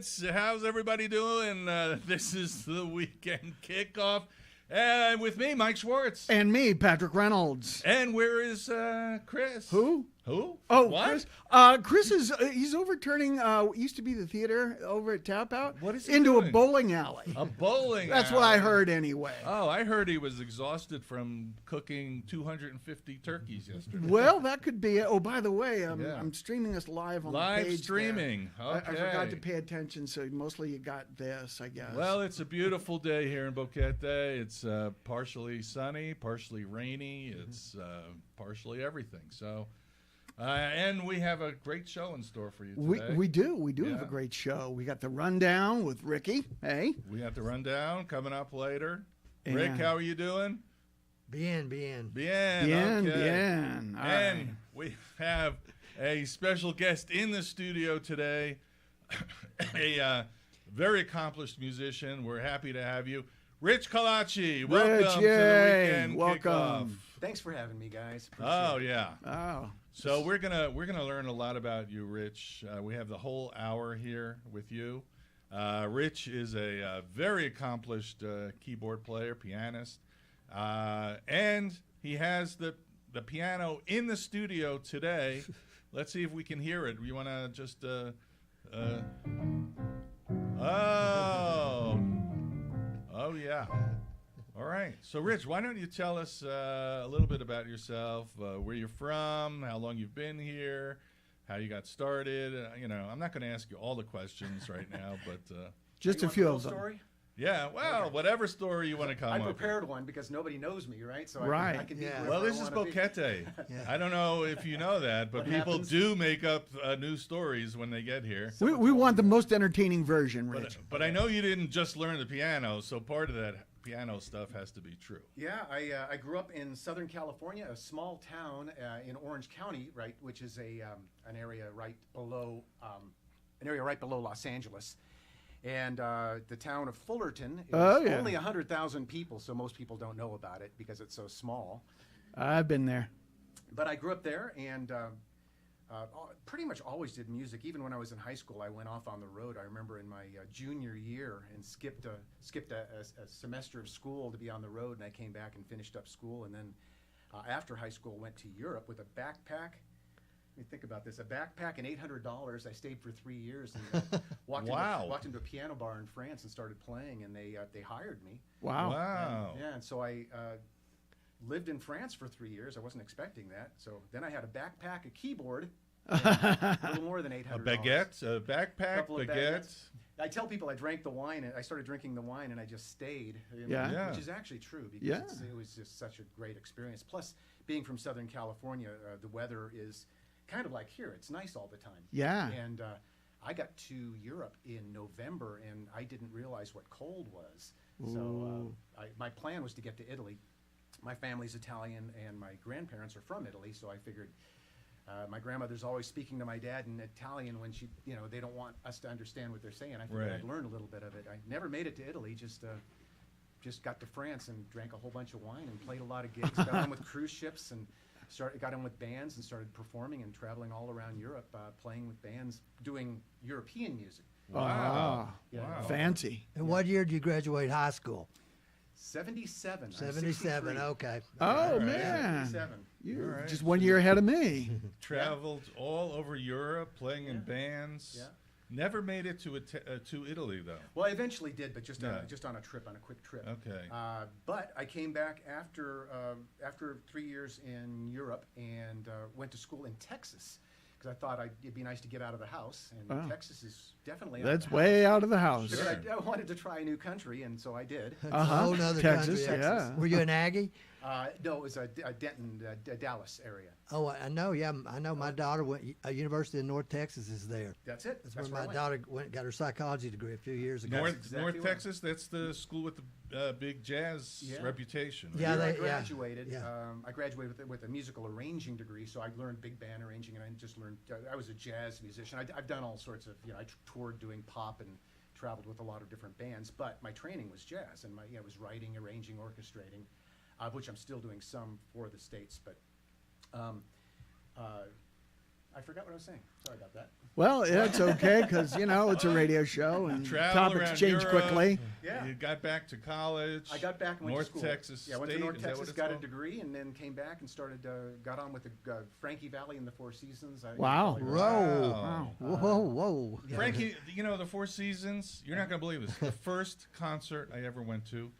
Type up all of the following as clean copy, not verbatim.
Sports. How's everybody doing? This is the weekend kickoff. And with me, Mike Schwartz. And me, Patrick Reynolds. And where is Chris? Who? Who? Oh, what? Chris is he's overturning used to be the theater over at Tap Out. What is he into doing? a bowling alley. A bowling That's alley. what I heard anyway. Oh, I heard he was exhausted from cooking 250 turkeys yesterday. Well, that could be it. Oh, by the way, Yeah. I'm streaming this live on the Live page streaming. there. Okay. I forgot to pay attention, so mostly you got this, I guess. Well, it's a beautiful day here in Boquete. It's partially sunny, partially rainy. It's partially everything. So, and we have a great show in store for you today. We do have a great show. We got the rundown with Ricky. Hey, We got the rundown coming up later. And- Rick, how are you doing? Bien. Bien. bien, Okay. bien. All And right. we have a special guest in the studio today, a very accomplished musician. We're happy to have you. Rich Kalachi, welcome to the yay. weekend Welcome. kickoff. Thanks for having me, guys. Appreciate Oh it. yeah. Oh, So we're gonna learn a lot about you, Rich. We have the whole hour here with you. Rich is a very accomplished keyboard player, pianist, and he has the piano in the studio today. Let's see if we can hear it. You want to just? Oh yeah. All right. So, Rich, why don't you tell us a little bit about yourself, where you're from, how long you've been here, how you got started. I'm not going to ask you all the questions right now, but just You a want few the of real them. story? yeah, well, Okay. whatever story you want to come I up with. prepared one because nobody knows me, right? So Right. I can be Yeah. whoever Well, I this is wanna be. Boquete. Yeah. I don't know if you know that, but What people happens? do make up new stories when they get here. We want the most entertaining version, Rich. But I know you didn't just learn the piano, so part of that piano stuff has to be true. Yeah, I grew up in Southern California, a small town in Orange County, right, which is an area right below Los Angeles. And the town of Fullerton is only 100,000 people, so most people don't know about it because it's so small. I've been there. But I grew up there and pretty much always did music. Even when I was in high school, I went off on the road. I remember in my junior year and skipped a semester of school to be on the road, and I came back and finished up school. And then after high school, went to Europe with a backpack. Let me think about this. A backpack and $800. I stayed for 3 years and walked into a piano bar in France and started playing, and they hired me. Wow. Wow. Yeah, and so I lived in France for 3 years. I wasn't expecting that. So then I had a backpack, a keyboard, a little more than A $800. baguette, a backpack, Couple of baguette. baguettes. I tell people I drank the wine, and I started drinking the wine, and I just stayed. Yeah. Yeah. Which is actually true because Yeah. it was just such a great experience. Plus, being from Southern California, the weather is kind of like here. It's nice all the time. Yeah. And I got to Europe in November, and I didn't realize what cold was. So my plan was to get to Italy. My family's Italian, and my grandparents are from Italy, so I figured my grandmother's always speaking to my dad in Italian when they don't want us to understand what they're saying. I figured Right. I'd learn a little bit of it. I never made it to Italy, just got to France and drank a whole bunch of wine and played a lot of gigs, got on with cruise ships and got in with bands and started performing and traveling all around Europe, playing with bands, doing European music. Wow. Yeah. Wow. Fancy. And what year did you graduate high school? 77. I'm 77. 63. Okay. Oh, right. man. 77. You're All right. just 1 year ahead of me. Traveled all over Europe, playing in Yeah. bands. Yeah. Never made it to Italy though. Well, I eventually did, but just Yeah. on a trip, on a quick trip. Okay. But I came back after 3 years in Europe and went to school in Texas because I thought it'd be nice to get out of the house. And Oh. Texas is definitely That's out of the way house. out of the house. Sure. But I wanted to try a new country, and so I did. That's a whole nother Texas, country. yeah. Were you an Aggie? No, it was a Denton, Dallas area. Oh, I know. Yeah, I know. My daughter went. University of North Texas is there. That's it. That's where where I my went. daughter got her psychology degree a few years ago. North exactly North right. Texas. That's the school with the big jazz Yeah. reputation. Right? Yeah, Here I they- graduated. yeah. I graduated with a musical arranging degree, so I learned big band arranging, and I just learned. I was a jazz musician. I've done all sorts of. I toured doing pop and traveled with a lot of different bands, but my training was jazz, and I was writing, arranging, orchestrating, which I'm still doing some for the States. But I forgot what I was saying. Sorry about that. Well, it's okay because it's a radio show and Traveled topics around change Europe. quickly. Yeah. You got back to college. I got back and went North to school. Texas Yeah, I went to State, North is that what Texas, it's got a called? degree, and then came back and started, got on with the Frankie Valley and the Four Seasons. Wow. Whoa. Wow. Whoa. Frankie, the Four Seasons, you're not going to believe this. The first concert I ever went to,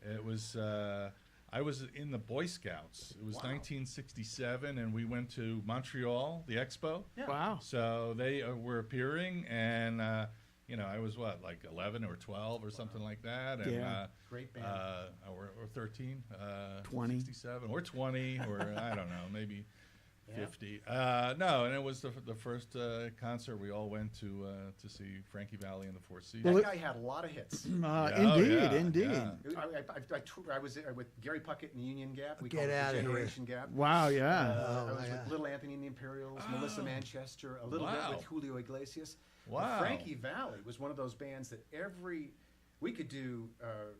it was, I was in the Boy Scouts. It was Wow. 1967, and we went to Montreal, the Expo. Yeah. Wow. So they were appearing, and, I was like 11 or 12 or something like that. And, Yeah. Great band. or 13, 20. 67, or 20, or I don't know, maybe Yeah. 50. No, and it was the first concert we all went to see Frankie Valley and the Four Seasons. That guy had a lot of hits. Indeed. yeah. I was with Gary Puckett in the Union Gap. We Get called it outta the here. Generation Gap. Wow, yeah. I was yeah. with Little Anthony and the Imperials, Melissa Manchester, a little Wow. bit with Julio Iglesias. Wow. But Frankie Valley was one of those bands that we could do,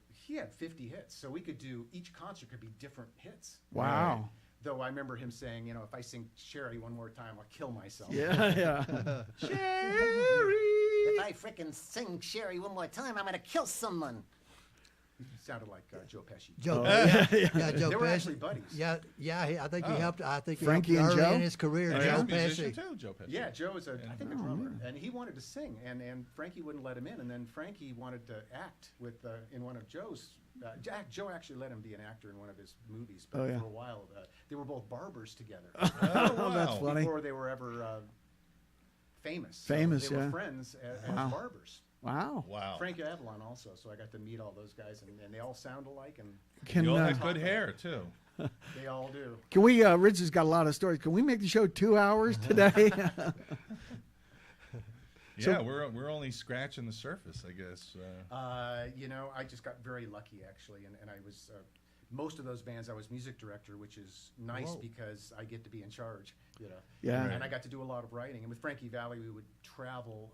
he had 50 hits, so we could do, each concert could be different hits. Wow. Though I remember him saying, if I sing Sherry one more time, I'll kill myself. Yeah. If I frickin' sing Sherry one more time, I'm gonna kill someone. He sounded like Joe Pesci. Joe, Joe They were Pesci. actually buddies. Yeah. I think he helped. I think he Frankie helped and early Joe? in his career. And he Joe was a musician Pesci. too, Joe Pesci. Yeah, Joe is I think a Oh, drummer, and he wanted to sing, and Frankie wouldn't let him in, and then Frankie wanted to act with in one of Joe's. Joe actually let him be an actor in one of his movies, but Oh, yeah. for a while they were both barbers together Oh, wow. That's funny. before they were ever famous. Famous, so they yeah. were friends as Wow. barbers. Wow. Wow. Frankie Avalon also, so I got to meet all those guys, and they all sound alike, and Can You all had good hair, too. they all do. can we? Rich has got a lot of stories. Can we make the show 2 hours today? Yeah, we're only scratching the surface, I guess. I just got very lucky actually, and I was most of those bands I was music director, which is nice Whoa. because I get to be in charge. Yeah. And I got to do a lot of writing. And with Frankie Valley, we would travel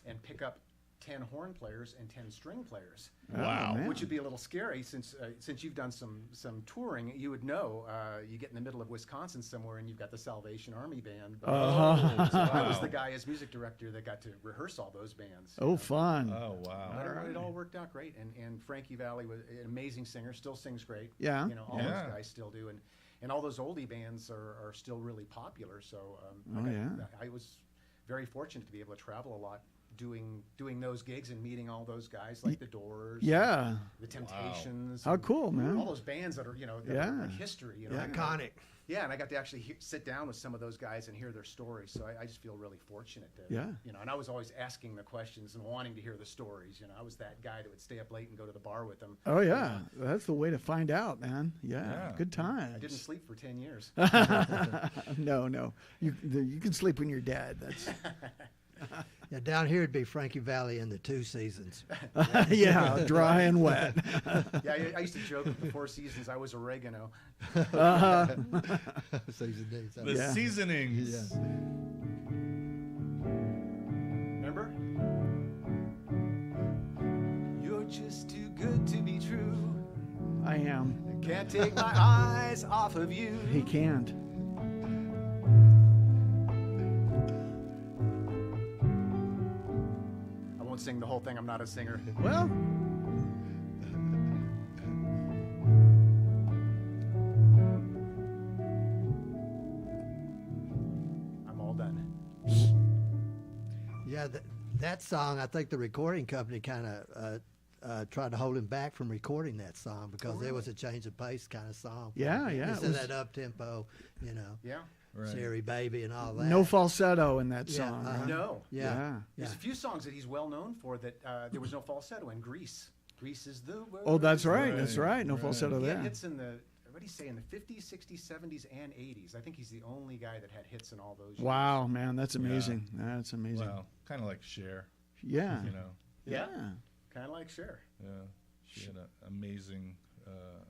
and pick up 10 horn players and 10 string players. Wow. man. Which would be a little scary since you've done some touring. You would know you get in the middle of Wisconsin somewhere and you've got the Salvation Army band. So I was the guy as music director that got to rehearse all those bands. Oh, fun. Oh, wow. But it all worked out great, and Frankie Valley was an amazing singer. Still sings great. Yeah. All Yeah. those guys still do, and all those oldie bands are still really popular. So I was very fortunate to be able to travel a lot, doing those gigs and meeting all those guys like the Doors, Yeah. the Temptations. How and cool, man. All those bands that are that Yeah. are like history. Yeah. Iconic. Yeah, and I got to actually sit down with some of those guys and hear their stories. So I just feel really fortunate to, Yeah. And I was always asking the questions and wanting to hear the stories. I was that guy that would stay up late and go to the bar with them. Oh, yeah. That's the way to find out, man. Yeah. Yeah. Good times. I didn't sleep for 10 years. No. You can sleep when you're dead. That's Yeah, down here it'd be Frankie Valley in the 2 seasons. yeah, dry and wet. Yeah, I used to joke with the Four Seasons, I was oregano. Season D. So. The Yeah. seasonings. Yeah. Remember? You're just too good to be true. I am. Can't take my eyes off of you. He can't. I won't sing the whole thing, I'm not a singer. Well, I'm all done. Yeah, that song, I think the recording company kind of tried to hold him back from recording that song because there was a change of pace kind of song. Yeah, yeah, it Instead of was- that up tempo, Yeah. Right. Sherry Baby and all that. no falsetto in that Yeah, song. uh-huh. right? No. Yeah. Yeah. There's Yeah. a few songs that he's well known for that there was no falsetto in. Grease. Grease is the word. Oh, that's right. Right, That's right. No right. falsetto He had there. hits in the, what do you say, in the 50s, 60s, 70s, and 80s. I think he's the only guy that had hits in all those years. Wow, man, that's amazing. That's amazing. Wow. Kind of like Cher, Yeah. Yeah. Yeah. Kind of like Cher. Yeah. She had an amazing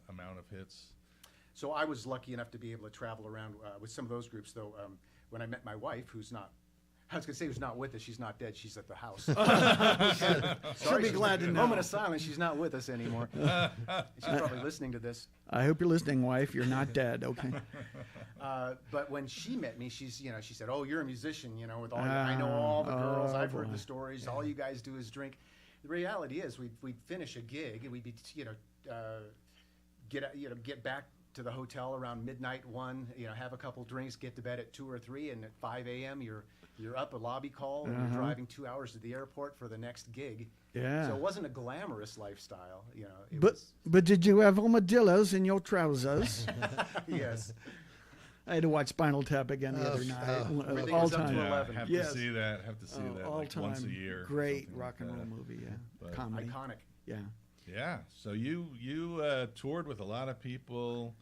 amount of hits. So I was lucky enough to be able to travel around with some of those groups, though. When I met my wife, who's not, I was going to say who's not with us, she's not dead, she's at the house. She'll be glad to know. Moment of silence, she's not with us anymore. She's probably listening to this. I hope you're listening, wife. You're not dead. Okay. But when she met me, she said, "Oh, you're a musician, with all I know all the girls. I've heard the stories. All you guys do is drink." The reality is, we'd finish a gig and we'd be, get back to the hotel around midnight, 1, have a couple drinks, get to bed at 2 or 3, and at 5 a.m. you're up a lobby call and you're driving 2 hours to the airport for the next gig. Yeah. So it wasn't a glamorous lifestyle, But did you have armadillos in your trousers? Yes. I had to watch Spinal Tap again the other night. Everything All was up to time. 11. Have Yes. to see that. Have to see that All like time. once a year. or Great something rock like and roll that. movie. Yeah. But- Comedy. Iconic. Yeah. Yeah. So you toured with a lot of people.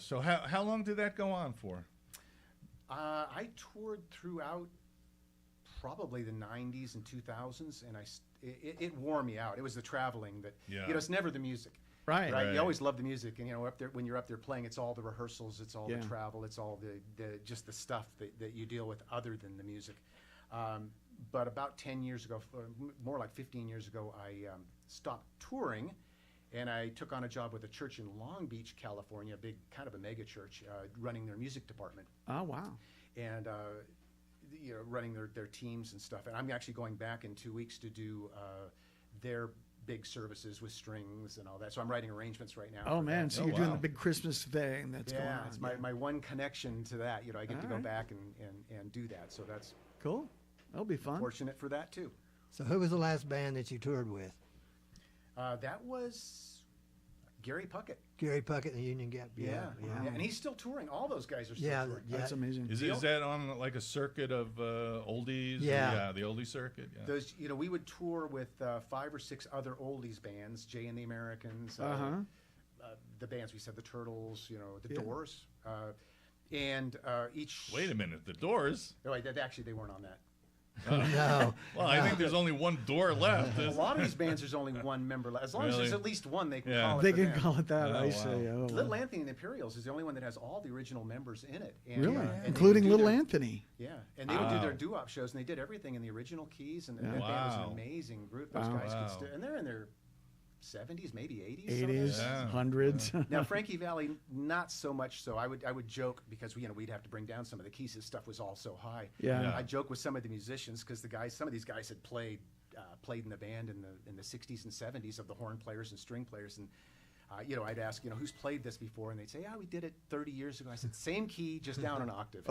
So how long did that go on for? I toured throughout probably the 90s and 2000s, and it wore me out. It was the traveling that, Yeah. it's never the music. Right. Right. Right. You always love the music, and up there when you're up there playing, it's all the rehearsals, it's all Yeah. the travel, it's all the just the stuff that you deal with other than the music. But about 10 years ago, more like 15 years ago, I stopped touring, and I took on a job with a church in Long Beach, California, a big kind of a mega church, running their music department, Oh, wow. and running their teams and stuff. And I'm actually going back in 2 weeks to do their big services with strings and all that. So I'm writing arrangements right now. Oh, for man. that. So Oh, you're doing wow. the big Christmas thing that's going Yeah, on. it's my one connection to that. I get to go Alright. back and do that. So that's Cool. That'll be fun. fortunate for that too. So who was the last band that you toured with? That was Gary Puckett. Gary Puckett and the Union Gap. Yeah. And he's still touring. All those guys are still Yeah, touring. yeah. That's amazing. Is that on like a circuit of oldies? Yeah. The oldie circuit. Yeah. Those, we would tour with 5 or 6 other oldies bands, Jay and the Americans, the bands we said, the Turtles, the Yeah. Doors, and each. Wait a minute. The Doors. Oh, wait, actually, they weren't on that. No. Well, I think there's only one door left. A lot of these bands, there's only one member left. As long as Really? there's at least one, they can Yeah. call it. They the can band. call it that, Oh, I wow. say. Oh, Little wow. Anthony and the Imperials is the only one that has all the original members in it. And, Really? and they Including do Little their- Anthony. Yeah, and they would do Wow. their doo-wop shows, and they did everything in the original keys, and that band was Wow. an amazing group. Those Wow. guys Wow. could still, and they're in their 70s, maybe 80s. some of 80s, them. Yeah. 100s. Now Frankie Valli, not so much so. I would joke because we'd have to bring down some of the keys. His stuff was all so high. Yeah. Yeah. I joke with some of the musicians because some of these guys had played in the band in the 60s and 70s of the horn players and string players, and I'd ask who's played this before, and they'd say, we did it 30 years ago. I said, same key, just down an octave.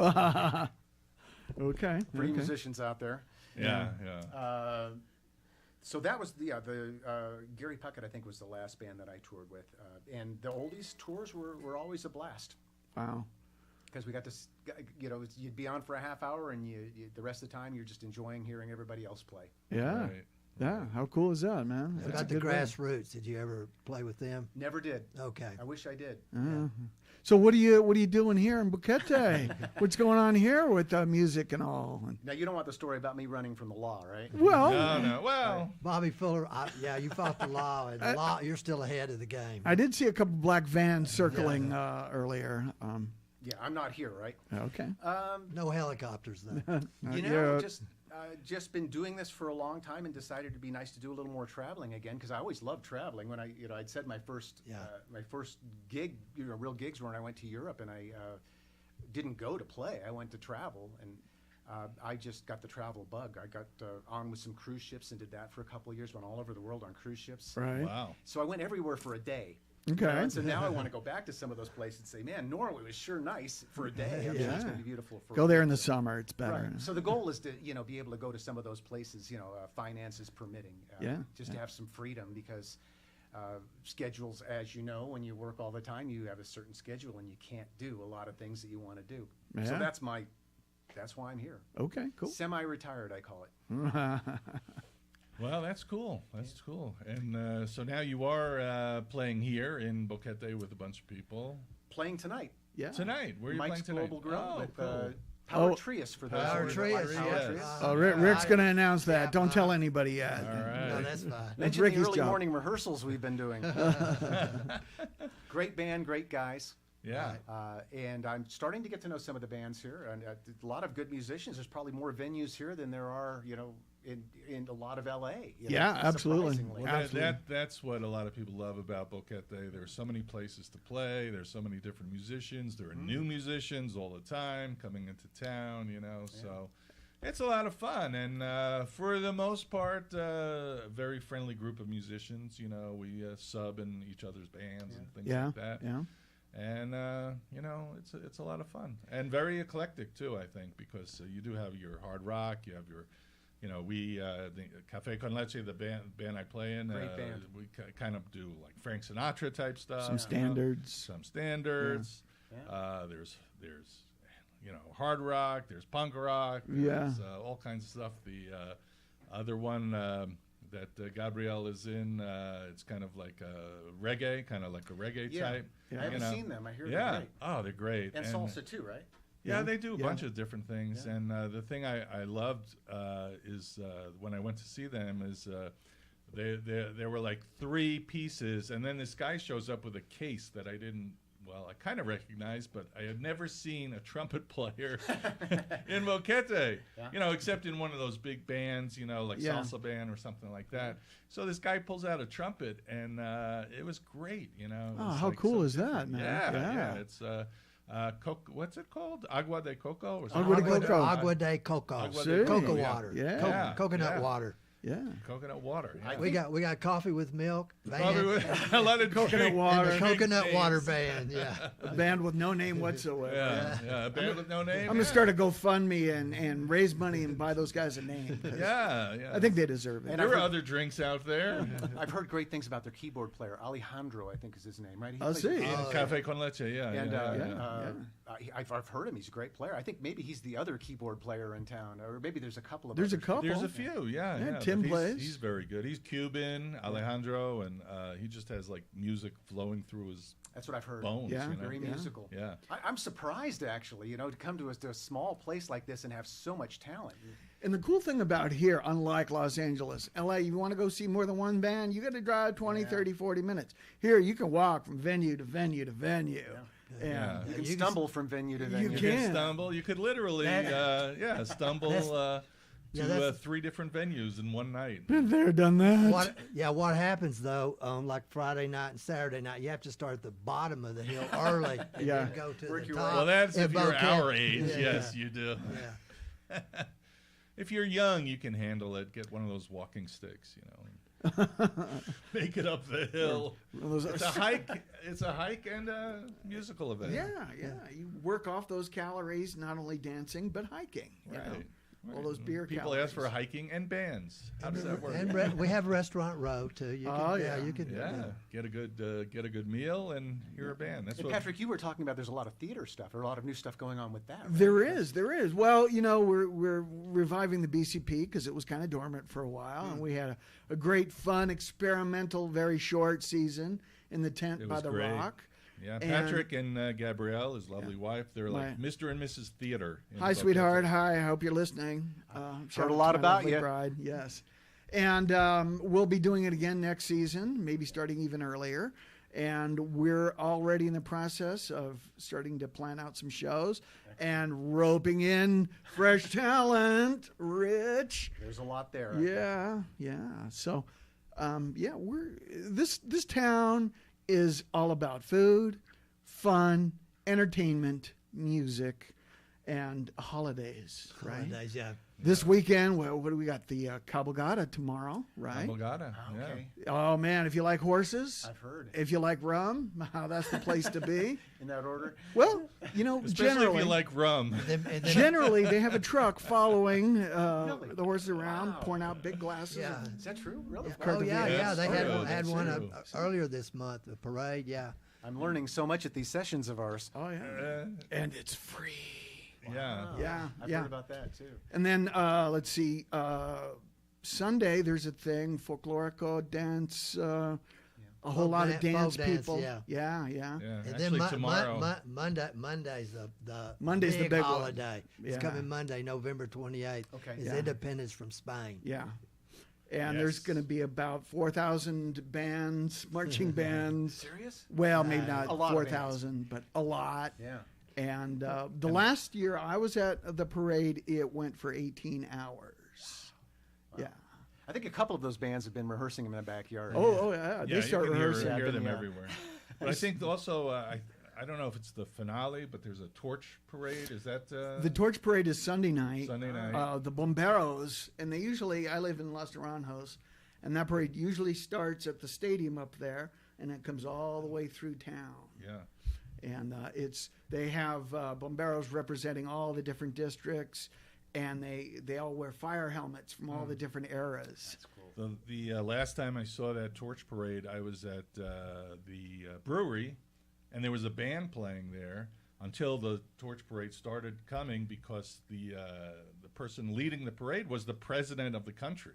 Okay. Pretty okay. musicians out there. Yeah. Yeah. So that was the Gary Puckett, I think, was the last band that I toured with, and the oldies tours were always a blast Wow. because we got to you'd be on for a half hour, and you the rest of the time you're just enjoying hearing everybody else play. Yeah. Right. Yeah. How cool is that, man? What That's a about the good band. Grassroots? Did you ever play with them? Never did. Okay. I wish I did. So what are you doing here in Boquete? What's going on here with music and all? And, Now you don't want the story about me running from the law, right? well, No. Well. Bobby Fuller, you fought the law, and the law, you're still ahead of the game. I did see a couple black vans circling earlier. Yeah, I'm not here, right? Okay. No helicopters, though. Yeah. Just been doing this for a long time and decided it'd be nice to do a little more traveling again because I always loved traveling. When I'd said my first gig, real gigs were when I went to Europe, and I didn't go to play. I went to travel, and I just got the travel bug. I got on with some cruise ships and did that for a couple of years. Went all over the world on cruise ships. Right. Wow. So I went everywhere for a day. Okay. And so now I want to go back to some of those places and say, man, Norway was sure nice for a day. I'm sure it's going to be beautiful for Go there in the summer. It's better. Right. So the goal is to be able to go to some of those places, finances permitting, just to have some freedom because schedules, as you know, when you work all the time, you have a certain schedule and you can't do a lot of things that you want to do. So Yeah. that's why I'm here. Okay. Cool. Semi-retired, I call it. Well, that's cool. That's cool. And so now you are playing here in Boquete with a bunch of people Playing tonight. Yeah. tonight. Where are you Mike's playing tonight? Global Grill with cool. Power Oh. Trius for Power those. Trius, Power yes. Trius. Oh, Rick's going to announce that. Don't tell anybody yet. All right. No, that's fine. That's Mention the Ricky's early job. morning rehearsals we've been doing. Great band, great guys. Yeah. And I'm starting to get to know some of the bands here, and a lot of good musicians. There's probably more venues here than there are, in a lot of L.A. Yeah, absolutely. surprisingly. Well, that's what a lot of people love about Boquete. There are so many places to play. There's so many different musicians. There are new musicians all the time coming into town, so it's a lot of fun. And for the most part, a very friendly group of musicians. We sub in each other's bands and things like that. Yeah. And it's a lot of fun and very eclectic too. I think because you do have your hard rock, you have your, the Café con Leche, the band I play in. Great band. We kind of do like Frank Sinatra type stuff. Some standards. Some standards. Yeah. There's hard rock. There's punk rock. Yeah. There's all kinds of stuff. The other one. That Gabrielle is in, it's kind of like a reggae, type. I haven't seen them. I hear they're great. Oh, they're great. And salsa too, right? Yeah, they do a Yeah. bunch of different things. Yeah. And the thing I loved is when I went to see them is there were like 3 pieces, and then this guy shows up with a case that I kind of recognized, but I had never seen a trumpet player in Boquete, except in one of those big bands, like salsa band or something like that. So this guy pulls out a trumpet, and it was great, It Oh, was how like cool so is that, different. man? Yeah. It's what's it called? Agua de coco or Agua something? de coco. Agua de coco. Agua de Cocoa coco, water. Yeah. Coconut Yeah. water. Yeah. Coconut water. Yeah. We got coffee with milk. Probably with a lot of Coconut drink- water. And the drink coconut names. water band. Yeah. A band with no name whatsoever. Yeah, a band with no name. I'm gonna start a GoFundMe and raise money and buy those guys a name. 'Cause Yeah. I think they deserve it. And There I've were heard- other drinks out there. I've heard great things about their keyboard player, Alejandro, I think is his name, right? He I'll plays- see. In Café con Leche, yeah. And yeah. I've heard him. He's a great player. I think maybe he's the other keyboard player in town, or maybe there's a couple of. There's a others. couple. There's a few, Yeah, yeah. Tim but plays. He's very good. He's Cuban, Alejandro, and he just has like music flowing through his That's what I've heard. bones. Yeah. Very musical. Yeah. I'm surprised actually, to come to a small place like this and have so much talent. And the cool thing about here, unlike Los Angeles, LA, you want to go see more than one band, you got to drive 20, 30, 40 minutes. Here, you can walk from venue to venue to venue. And Yeah. You can You can stumble from venue to venue. You You can. can stumble. You could literally, stumble to 3 different venues in one night. been there, done that. What happens though, like Friday night and Saturday night, you have to start at the bottom of the hill early and Yeah. then go to Work the your top. way Well, that's in if you're Boquete. our age. Yeah, Yes, you do. Yeah. If you're young, you can handle it. Get one of those walking sticks, Make it up the hill. It's a hike. It's a hike and a musical event. Yeah. You work off those calories, not only dancing, but hiking. You know? Right. All those beer People calories. ask for hiking and bands. How does that work? And we have Restaurant Row too. You can, Oh, yeah. you can. Yeah, get a good meal and hear a band. That's And what. Patrick, you were talking about there's a lot of theater stuff or a lot of new stuff going on with that. Right? There is. Well, we're reviving the BCP because it was kind of dormant for a while, and we had a great, fun, experimental, very short season in the tent It by was the great. rock. Yeah, And- Patrick and Gabrielle, his lovely wife, they're like My- Mr. and Mrs. Theater. in Hi, Boquete. sweetheart. Hi. I hope you're listening. Shout out a lot to my about lovely you. Bride. Yes. And we'll be doing it again next season, maybe starting even earlier. And we're already in the process of starting to plan out some shows and roping in fresh talent. Rich. There's a lot there. I think. Yeah. So, this town is all about food, fun, entertainment, music, and holidays. Right. Holidays, yeah. This weekend, well, what do we got? The cabalgata tomorrow, right? Cabalgata, yeah. Okay. Oh man, if you like horses, I've heard. if you like rum, that's the place to be. In that order. Well, Especially generally, if you like rum. And then, generally they have a truck following the horses around, Wow. pouring out big glasses. Yeah. of- Is that true? Really? oh Cardavia. yeah, Yes, they true, had that's one true. earlier this month. The parade, yeah. I'm learning so much at these sessions of ours. Oh yeah, Uh, and it's free. yeah. Yeah, I've yeah. heard about that too. And then let's see, Sunday there's a thing, folklorico dance, a whole lot of Folk dance dance, people. yeah. Yeah. Yeah, And actually then tomorrow. Monday's the Monday's the big big one. holiday. It's Yeah. coming Monday, November 28th. Okay. It's Yeah. Independence from Spain. Yeah. And there's Yes. going to be about 4,000 bands, marching bands. Serious? Well, maybe not A lot of 4,000, but a lot. Yeah. And the last year I was at the parade, it went for 18 hours. Yeah. I think a couple of those bands have been rehearsing them in the backyard. Yeah. Yeah, They start you can rehearsing. hear them Yeah. everywhere. But I think also, I don't know if it's the finale, but there's a torch parade. Is that The Torch Parade is Sunday night. Sunday night? The Bomberos, and they usually, I live in Los Naranjos, and that parade usually starts at the stadium up there, and it comes all the way through town. Yeah. And they have Bomberos representing all the different districts, and they all wear fire helmets from all the different eras. That's cool. The last time I saw that torch parade, I was at the brewery, and there was a band playing there until the torch parade started coming, because the person leading the parade was the president of the country.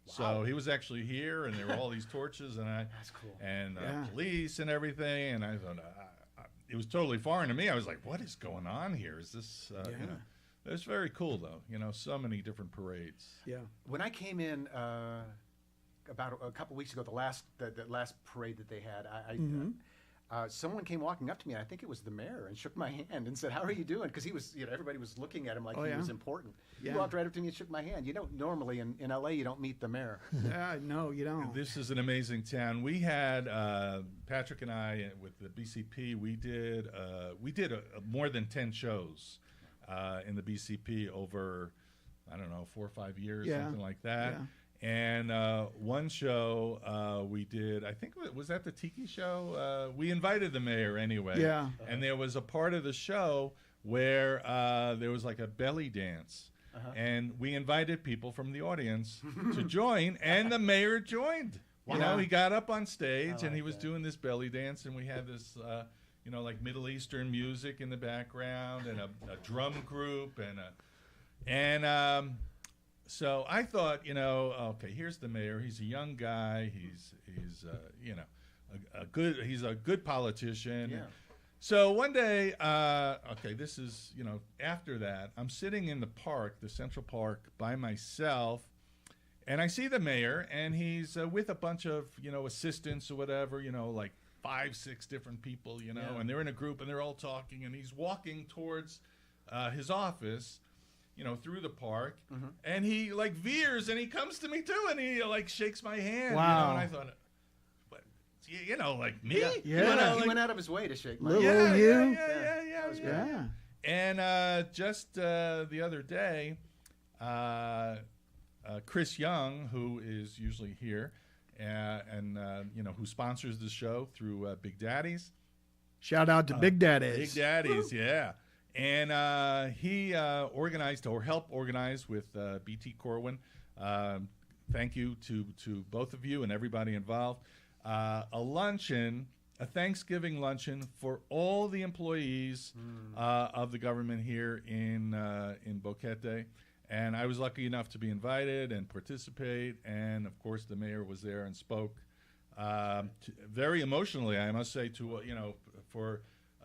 So he was actually here, and there were all these torches, and That's cool. and Yeah. police and everything, and I thought it was totally foreign to me. I was like, "What is going on here? Is this?" You know, it's very cool though. You know, so many different parades. Yeah. When I came in about a couple weeks ago, the last parade that they had, someone came walking up to me. I think it was the mayor, and shook my hand and said, "How are you doing?" Because he was, everybody was looking at him like he was important. Yeah. He walked right up to me and shook my hand. You know, normally in LA you don't meet the mayor. No, you don't. This is an amazing town. We had Patrick and I with the BCP. We did more than 10 shows in the BCP over, I don't know, 4 or 5 years, something like that. Yeah. And one show we did, I think, was that the Tiki show? We invited the mayor anyway. Yeah. And there was a part of the show where there was like a belly dance. And we invited people from the audience to join, and the mayor joined. You know, he got up on stage, and he was doing this belly dance, and we had this, like Middle Eastern music in the background, and a drum group, so I thought, okay, here's the mayor. He's a young guy. He's a good politician. Yeah. So one day, this is, after that, I'm sitting in the park, the Central Park, by myself, and I see the mayor, and he's with a bunch of, assistants or whatever, like 5, 6 different people, and they're in a group, and they're all talking, and he's walking towards his office, through the park, and he like veers, and he comes to me too, and he like shakes my hand, Wow. and I thought, what, like me? Yeah. He went out of his way to shake my Little hand. you. Yeah. That was great. Yeah. And just the other day, Chris Young, who is usually here, and who sponsors the show through Big Daddies. Shout out to Big Daddies. Big Daddies, yeah. And he organized or helped organize with BT Corwin. Thank you to both of you and everybody involved. A luncheon, a Thanksgiving luncheon for all the employees of the government here in Boquete. And I was lucky enough to be invited and participate. And of course, the mayor was there and spoke very emotionally, I must say, for.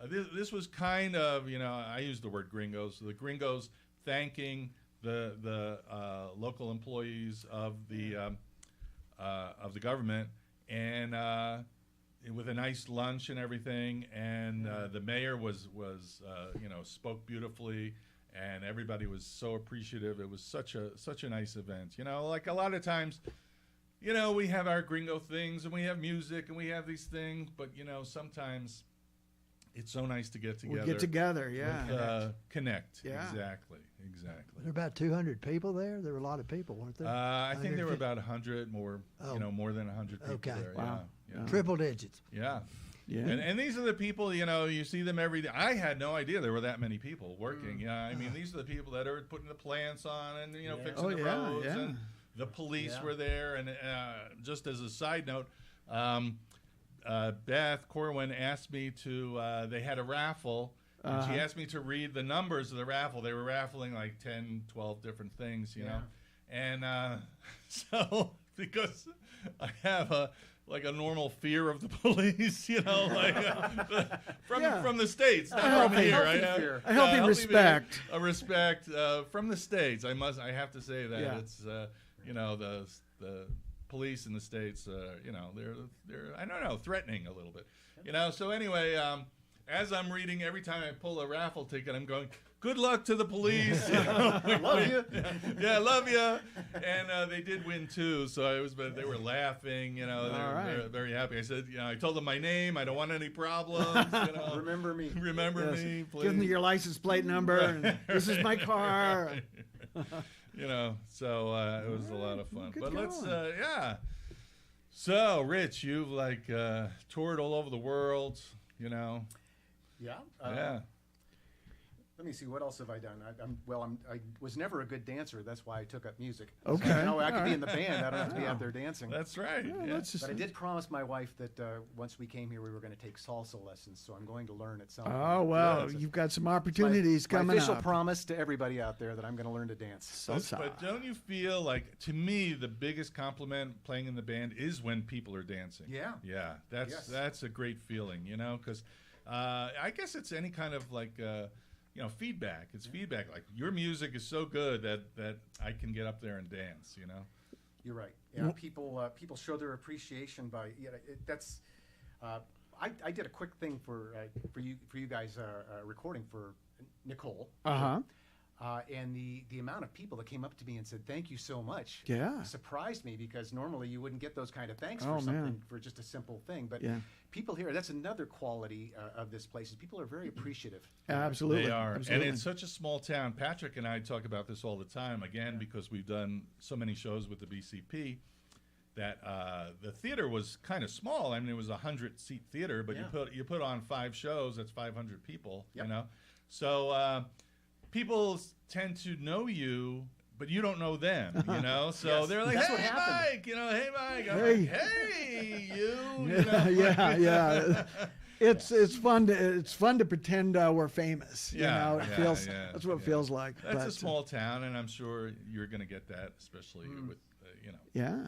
This was kind of, I use the word gringos. The gringos thanking the local employees of the government, and with a nice lunch and everything. And the mayor was spoke beautifully, and everybody was so appreciative. It was such a nice event. Like a lot of times, we have our gringo things, and we have music, and we have these things, but sometimes. It's so nice to get together. We'll get together, yeah. Connect. Yeah. Exactly. There were about 200 people there. There were a lot of people, weren't there? I think there were about 100 more. More than 100 people there. Wow. Yeah. Triple digits. Yeah. Yeah. And these are the people, you see them every day. I had no idea there were that many people working. Yeah. I mean, these are the people that are putting the plants on and, fixing the roads. Yeah. And the police were there. And just as a side note, Beth Corwin asked me to, they had a raffle, and she asked me to read the numbers of the raffle. They were raffling like 10, 12 different things, you know. And so, because I have a normal fear of the police, from the States, not from here. A healthy respect. A respect from the States. I have to say that it's, the police in the States, they're I don't know, threatening a little bit, So anyway, as I'm reading, every time I pull a raffle ticket, I'm going, good luck to the police. You know? Love you. Yeah, love you. And they did win too, so they were laughing. You know, they All were right. very, very happy. I said, you know, I told them my name. I don't want any problems. You know, Remember me. remember Yes. me, please. Give them your license plate number. And, this is my car. You know, so it was a lot of fun. Good But let's, going. yeah. So, Rich, you've like toured all over the world. You know, Yeah. yeah. Let me see. What else have I done? I was never a good dancer. That's why I took up music. Okay. So, you know, I could All be right. in the band. I don't have to be out there dancing. That's right. Well, yeah. that's just- But I did promise my wife that once we came here, we were going to take salsa lessons. So I'm going to learn at some point. Oh, well, That's you've got some my opportunities coming official up. promise to everybody out there that I'm going to learn to dance. Salsa. But don't you feel like, to me, the biggest compliment playing in the band is when people are dancing? Yeah. Yeah, that's a great feeling, you know, because I guess it's any kind of like, you know, feedback. It's feedback. Like, your music is so good that I can get up there and dance, you know? You're right. Yeah, people show their appreciation by that's. I did a quick thing for you guys recording for Nicole. Uh-huh. And the amount of people that came up to me and said thank you so much Yeah. surprised me, because normally you wouldn't get those kind of thanks Oh, for something, man. for just a simple thing. But Yeah. people here, that's another quality of this place, is people are very appreciative. Absolutely. They are. Absolutely. And it's such a small town. Patrick and I talk about this all the time, again, because we've done so many shows with the BCP, that the theater was kind of small. I mean, it was a 100-seat theater, but Yeah. you put on 5 shows, that's 500 people, Yep. you know? So people tend to know you, but you don't know them, you know? So Yes, they're like, that's what hey, happened. Mike, you know, hey, Mike. I'm Hey. like, hey, you. you Yeah, know? yeah. It's fun to pretend we're famous. Yeah, you know, it yeah, feels yeah, that's what it yeah. feels like. That's but, a small town, and I'm sure you're going to get that, especially with, you know, Yeah.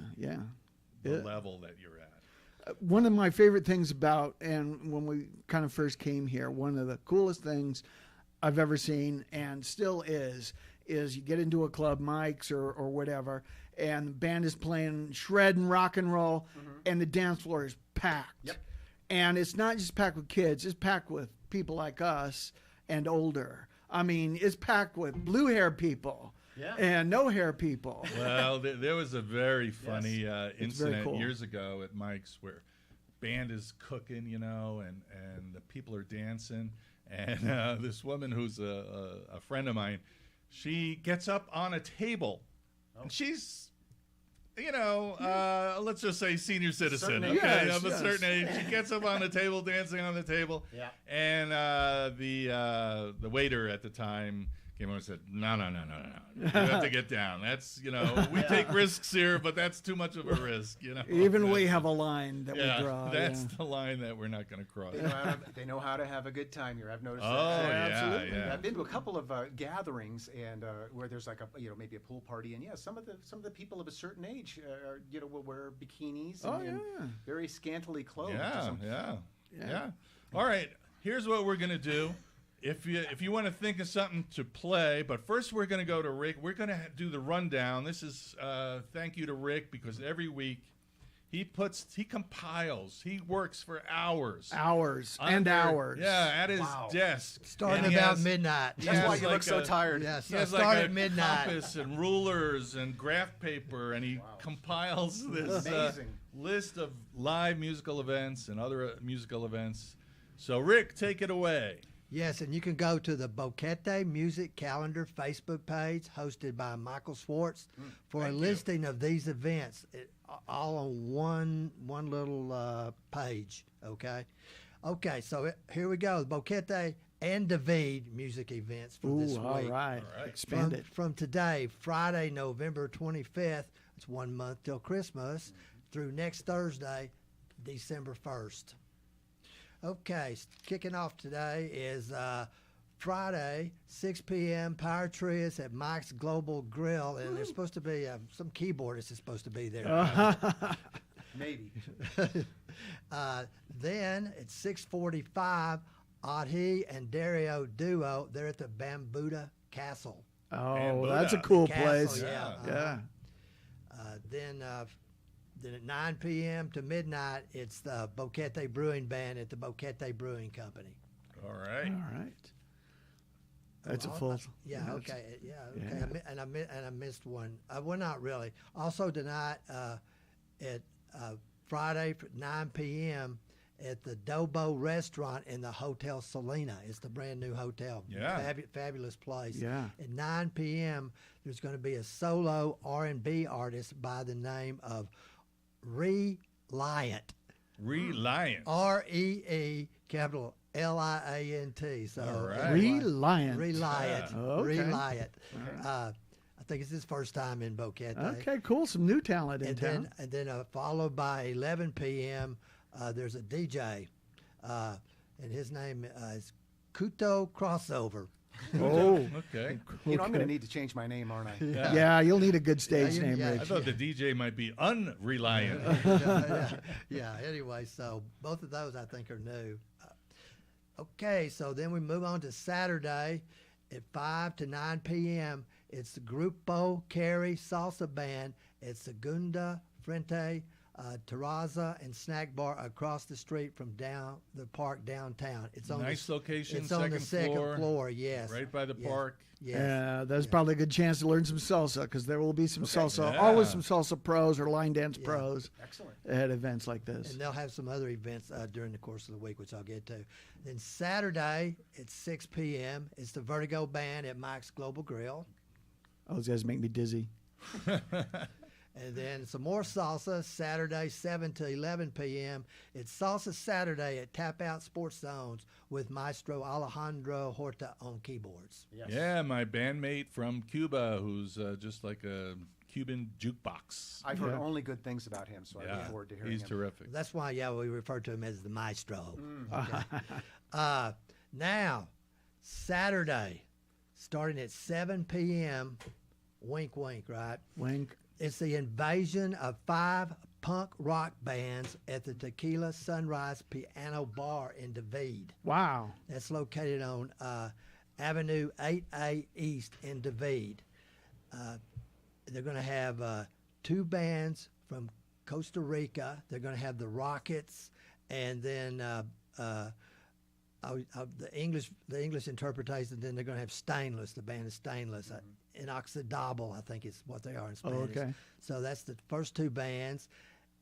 the Yeah. level that you're at. One of my favorite things about, and when we kind of first came here, one of the coolest things I've ever seen, and still is you get into a club, Mike's or whatever, and the band is playing shred and rock and roll, and the dance floor is packed. Yep. And it's not just packed with kids, it's packed with people like us and older. I mean, it's packed with blue hair people Yeah. and no hair people. Well, there was a very funny very incident cool. years ago at Mike's where band is cooking, you know, and the people are dancing, and this woman who's a friend of mine, she gets up on a table, and she's, you know, let's just say senior citizen, Certain okay, age. of a Yes, certain age. She gets up on the table, dancing on the table, Yeah. and the waiter at the time came over and said, no, you have to get down. That's, you know, we take risks here, but that's too much of a risk, you know. Even we have a line that we draw. That's yeah. the line that we're not going to cross. They know how to have a good time here. I've noticed Oh, that. yeah, yeah. I've been to a couple of gatherings and where there's like maybe a pool party, and some of the people of a certain age, will wear bikinis and, Oh, and yeah. very scantily clothed. Yeah. Yeah. All right, here's what we're going to do. If you want to think of something to play, but first we're going to go to Rick. We're going to do the rundown. This is thank you to Rick, because every week he compiles. He works for hours. Hours and under- hours. Yeah, at his Wow. desk. Starting And he about has- midnight. he That's has why you like look so a- tired. Yes, He I has start like at a midnight. compass and rulers and graph paper, and he compiles this Amazing. list of live musical events and other musical events. So, Rick, take it away. Yes, and you can go to the Boquete Music Calendar Facebook page hosted by Michael Schwartz for a thank you. listing of these events, all on one little page. Okay, so here we go. Boquete and David music events for this Ooh, all week. right. All right. Expand it. From today, Friday, November 25th, it's 1 month till Christmas, through next Thursday, December 1st. Okay, kicking off today is Friday, 6 p.m., Power Trios at Mike's Global Grill, and there's supposed to be some keyboardist is supposed to be there. Maybe. Then at 6:45, Audhi and Dario Duo, they're at the Bambuda Castle. Oh, Buddha. that's a cool Castle, place. yeah. Yeah. Then at 9 p.m. to midnight, it's the Boquete Brewing Band at the Boquete Brewing Company. All right. All right. That's a full. Yeah, that's- okay, yeah, okay. Yeah. I missed one. Well, not really. Also tonight at Friday at 9 p.m. at the Dobo Restaurant in the Hotel Selena. It's the brand new hotel. Yeah. Fabulous place. Yeah. At 9 p.m. there's going to be a solo R&B artist by the name of Reliant. Reliant. R-E-E capital L-I-A-N-T. So All right. Reliant. Reliant. Yeah. Okay. Reliant. I think it's his first time in Boquete. Okay, cool. Some new talent in town. And then followed by 11 p.m. There's a DJ, and his name is Kuto Crossover. Oh, Okay. You know, I'm going to need to change my name, aren't I? yeah. You'll need a good stage you- name, yeah. I Rich. thought the DJ might be unreliant. Yeah. Anyway, so both of those I think are new. Okay, so then we move on to Saturday at 5 to 9 p.m. It's the Grupo Cari Salsa Band at Segunda Frente Terraza and Snack Bar across the street from the park downtown. It's on Nice location, It's on the second floor. Yes, Right by the Yes. park. Yes. There's probably a good chance to learn some salsa because there will be some salsa, Yeah. always some salsa pros or line dance Yeah. pros Excellent. at events like this. And they'll have some other events during the course of the week, which I'll get to. Then Saturday at 6 p.m. it's the Vertigo Band at Mike's Global Grill. Oh, those guys make me dizzy. And then some more salsa Saturday, 7 to 11 p.m. It's Salsa Saturday at Tap Out Sports Zones with Maestro Alejandro Horta on keyboards. Yes. Yeah, my bandmate from Cuba, who's just like a Cuban jukebox. I've heard Yeah. only good things about him, so I look forward to hearing he's him. terrific. That's why, we refer to him as the Maestro. Okay. Now, Saturday, starting at 7 p.m., wink, wink, right? Wink. It's the invasion of 5 punk rock bands at the Tequila Sunrise Piano Bar in David. Wow. That's located on Avenue 8A East in David. They're going to have 2 bands from Costa Rica. They're going to have the Rockets, and then the English interpretation. Then they're going to have Stainless. The band is Stainless. Inoxidable, I think is what they are in Spanish. okay. So that's the first 2 bands.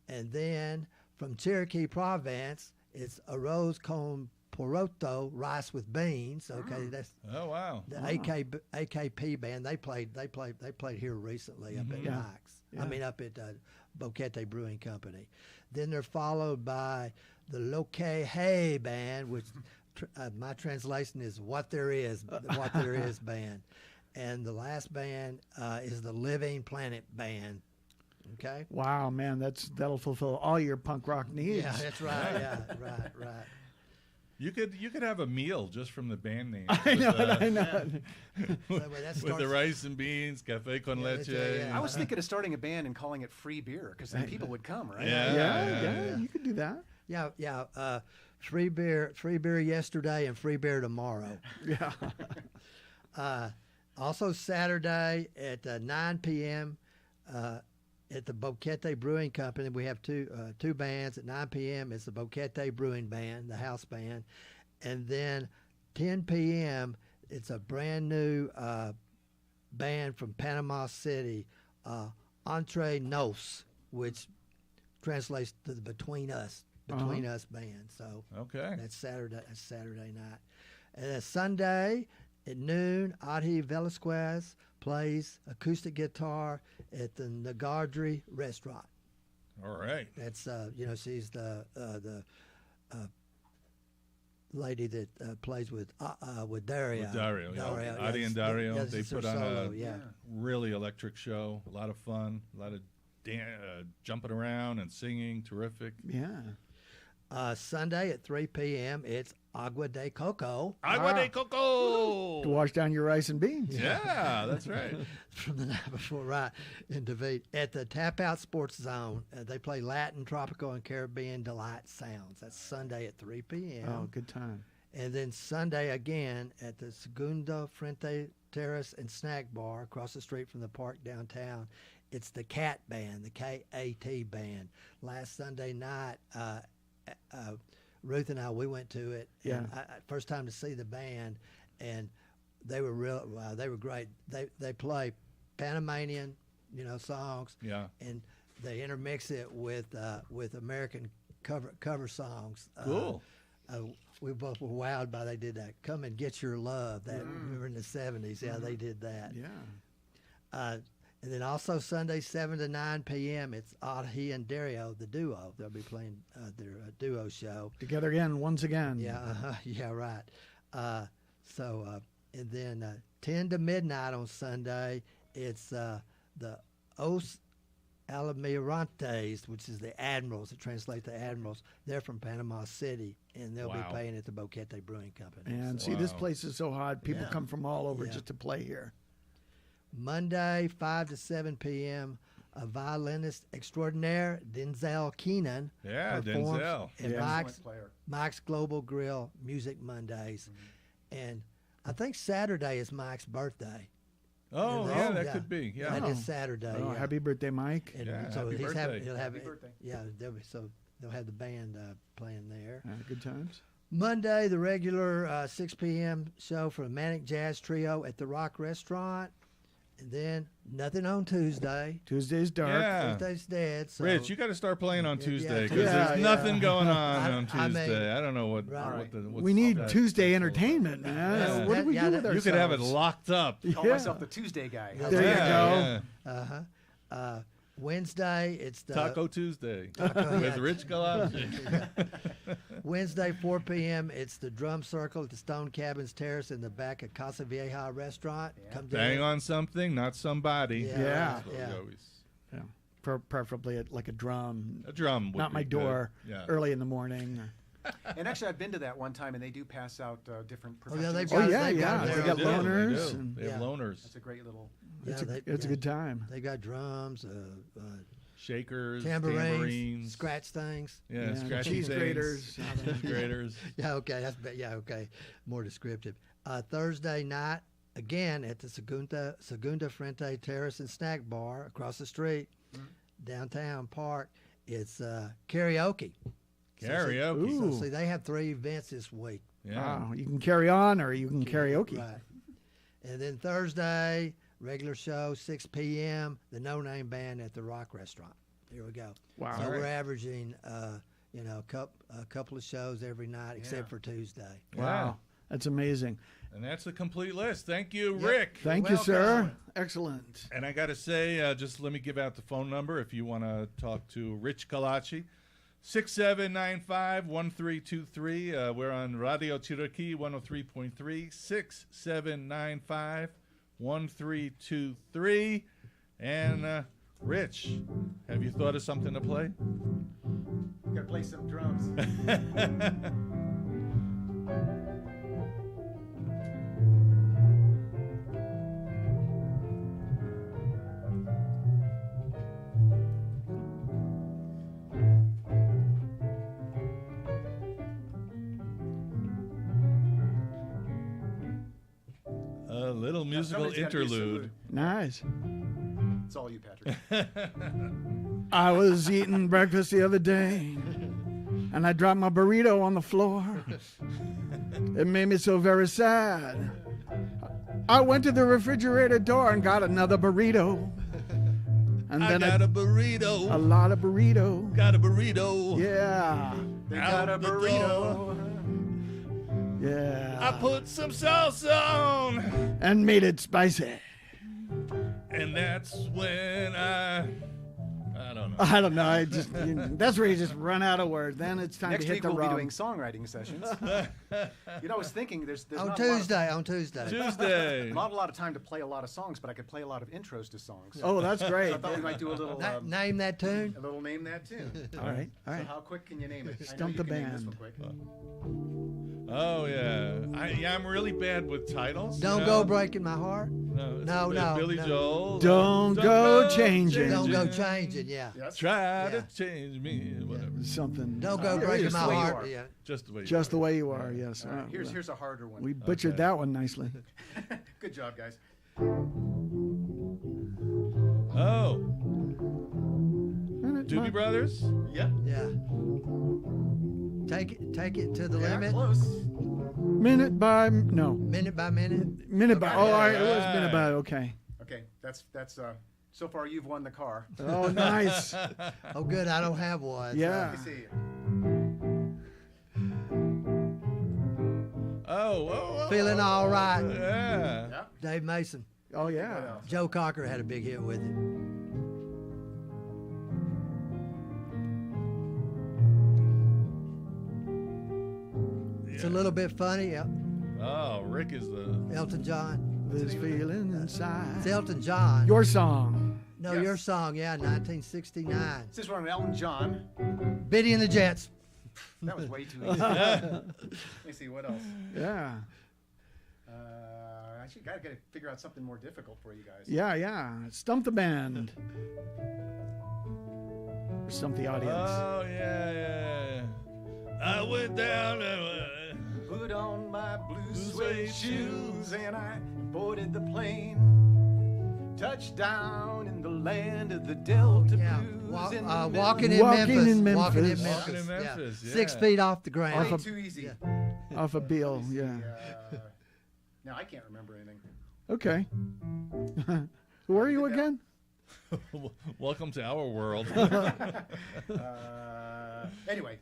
And then from Cherokee Province, it's Arroz con Poroto, rice with beans. Okay, that's Oh, wow. the AKP band. They played here recently up at Yeah. Mike's. Yeah. I mean up at Boquete Brewing Company. Then they're followed by the Loque Hey band, which my translation is "What There Is," band. And the last band is the Living Planet band. Okay. Wow, man, that'll fulfill all your punk rock needs. Yeah, that's right. Yeah, right. You could have a meal just from the band name. I know, I know. So, well, that With the starts- rice and beans, cafe con Yeah, leche. that's- yeah. I was thinking of starting a band and calling it Free Beer, because then people would come, right? Yeah. Yeah, you could do that. Yeah. Free beer yesterday and free beer tomorrow. Yeah. Also Saturday at 9 p.m. At the Boquete Brewing Company, we have two bands. At 9 p.m. it's the Boquete Brewing Band, the house band, and then 10 p.m. it's a brand new band from Panama City, Entre Nos, which translates to the Between Us band. So Okay. that's Saturday night. And then Sunday at noon, Audrey Velasquez plays acoustic guitar at the Nagadri restaurant. All right. That's she's the lady that plays with Dario. With Dario, yeah. Adi and Dario, Yes, they it's her put on solo, a yeah. really electric show. A lot of fun. A lot of jumping around and singing. Terrific. Yeah. Sunday at 3 p.m. it's Agua de Coco Agua de To coco. wash down your rice and beans. Yeah, that's right. from the night before, right, in David. At the Tap Out Sports Zone, they play Latin, Tropical, and Caribbean Delight Sounds. That's Sunday at 3 p.m. Oh, good time. And then Sunday again at the Segunda Frente Terrace and Snack Bar across the street from the park downtown. It's the Cat Band, the K-A-T Band. Last Sunday night, Ruth and I, we went to it. Yeah. And first time to see the band, and they were real. They were great. They play Panamanian, songs. Yeah. And they intermix it with American cover songs. Cool. We both were wowed by they did that. Come and Get Your Love. That remember in the 70s. Yeah, they did that. Yeah. And then also Sunday 7 to 9 p.m. It's Audrey and Dario, the duo. They'll be playing their duo show. Together again, once again. Yeah, right. And then 10 to midnight on Sunday, it's the Os Almirantes, which is the Admirals. It translates to Admirals. They're from Panama City, and they'll be playing at the Boquete Brewing Company. And see, this place is so hot. People come from all over just to play here. Monday, 5 to 7 p.m., a violinist extraordinaire, Denzel Keenan, Yeah, performs Denzel. at Excellent player. Mike's Global Grill Music Mondays. And I think Saturday is Mike's birthday. Oh, Yeah, yeah, that yeah. could be. Yeah. That is Saturday. Oh, yeah. happy birthday, Mike. And Yeah, so happy he'll birthday. have Happy birthday. Yeah, they'll have the band playing there. Good times. Monday, the regular 6 p.m. show for the Manic Jazz Trio at the Rock Restaurant. And then nothing on Tuesday. Tuesday's dark. Yeah. Tuesday's dead. So Rich, you got to start playing on Yeah, Tuesday yeah. because Yeah, there's yeah. nothing going on I- on I Tuesday. mean- I don't know what. Right. what's We need that- Tuesday that's all entertainment, man. Yeah, What do we yeah, do that- with about. ourselves? You could have it locked up. Call Yeah. myself the Tuesday guy. There you Yeah, go. yeah. Wednesday, it's the Taco Tuesday Taco, with yeah. Rich Galacci. Wednesday, 4 p.m. It's the Drum Circle at the Stone Cabins Terrace in the back of Casa Vieja Restaurant. Yeah. Come Bang in. on something, not somebody. Yeah, Yeah. That's what we yeah. always- Yeah. Preferably at like a drum. A drum would Not be my good. door. Yeah. Early in the morning. And actually, I've been to that one time, and they do pass out different Oh, yeah, professional they've Oh got- yeah, they've yeah. got They their- got They do, they loners. do. and They have Yeah. loners, That's a great little. Yeah, it's a good time. They got drums, shakers, tambourines, scratch things. Yeah, scratchy cheese things. graters. Cheese graters. Yeah, okay, okay, more descriptive. Thursday night again at the Segunda Frente Terrace and Snack Bar across the street, downtown Park. It's karaoke. Karaoke. Ooh. So see, they have 3 events this week. Yeah. Wow. You can carry on or you can karaoke. Right. And then Thursday, regular show, 6 p.m., the No Name Band at the Rock Restaurant. Here we go. Wow. So All we're right. averaging, a couple of shows every night except for Tuesday. Wow. That's amazing. And that's the complete list. Thank you, Yep. Rick. Thank you, welcome. sir. Excellent. And I got to say, just let me give out the phone number if you want to talk to Rich Galacci. 6795-1323. We're on Radio Cherokee 103.3. 6795-1323. And Rich, have you thought of something to play? Got to play some drums. A little musical somebody's gotta be a interlude. Nice. It's all you, Patrick. I was eating breakfast the other day, and I dropped my burrito on the floor. It made me so very sad. I went to the refrigerator door and got another burrito. And I then got a a burrito. lot of burrito. Got a burrito. Yeah. They got a Out the burrito. Yeah. I put some salsa on. And made it spicy. And that's when I don't know. I don't know. That's where you just run out of words. Then it's time Next to hit week the we'll rum. be doing songwriting sessions. I was thinking there's On not Tuesday. Tuesday. not a lot of time to play a lot of songs, but I could play a lot of intros to songs. Oh, that's great. So I thought we might do a little Name that tune. a little name that tune. All right. All So right. how quick can you name it? I know Stump you the can name this band. one quick. Oh yeah. I'm really bad with titles. Don't you go know? breaking my heart. No, it's No, no, Billy no. Joel. Don't go changing. Don't go changing. Yeah. Yes. Try Yeah. to change me. Whatever. Something. Don't go Yeah, breaking just my the way you heart. are. Yeah. Just the way. Just the way you are. Yes. All right, here's a harder one. We butchered Okay. that one nicely. Good job, guys. Oh, And it Doobie might- Brothers. Yep. Yeah. Take it to the Yeah, limit. close. Minute by no. Minute by minute. Minute by. Okay. Oh, all right. It was Right. minute by. Okay. Okay, that's so far you've won the car. Oh, nice. Oh, good. I don't have one. Yeah. Let me see. Oh, Feeling all right. Yeah. Yeah. Dave Mason. Oh, What yeah. else? Joe Cocker had a big hit with it. It's a little bit funny. Yep. Oh, Rick is the. Elton John. This feeling inside. It's Elton John. Your song. No, Yes. your song, yeah, 1969. This is one on Elton John. Biddy and the Jets. That was way too easy. Let me see what else. Yeah. Actually, got to figure out something more difficult for you guys. Yeah. Stump the band. Or stump the audience. Oh, yeah. I went down and. Put on my blue suede shoes and I boarded the plane. Touched down in the land of the Delta Yeah. Blues. In the Walking middle- in Walking Memphis. in Memphis. Walking in Walking in Memphis. Memphis, yeah. 6 feet off the Way ground. Off too easy. Yeah. Off a Beale. Yeah. Now I can't remember anything. Okay. Who are you again? Welcome to our world. Anyway,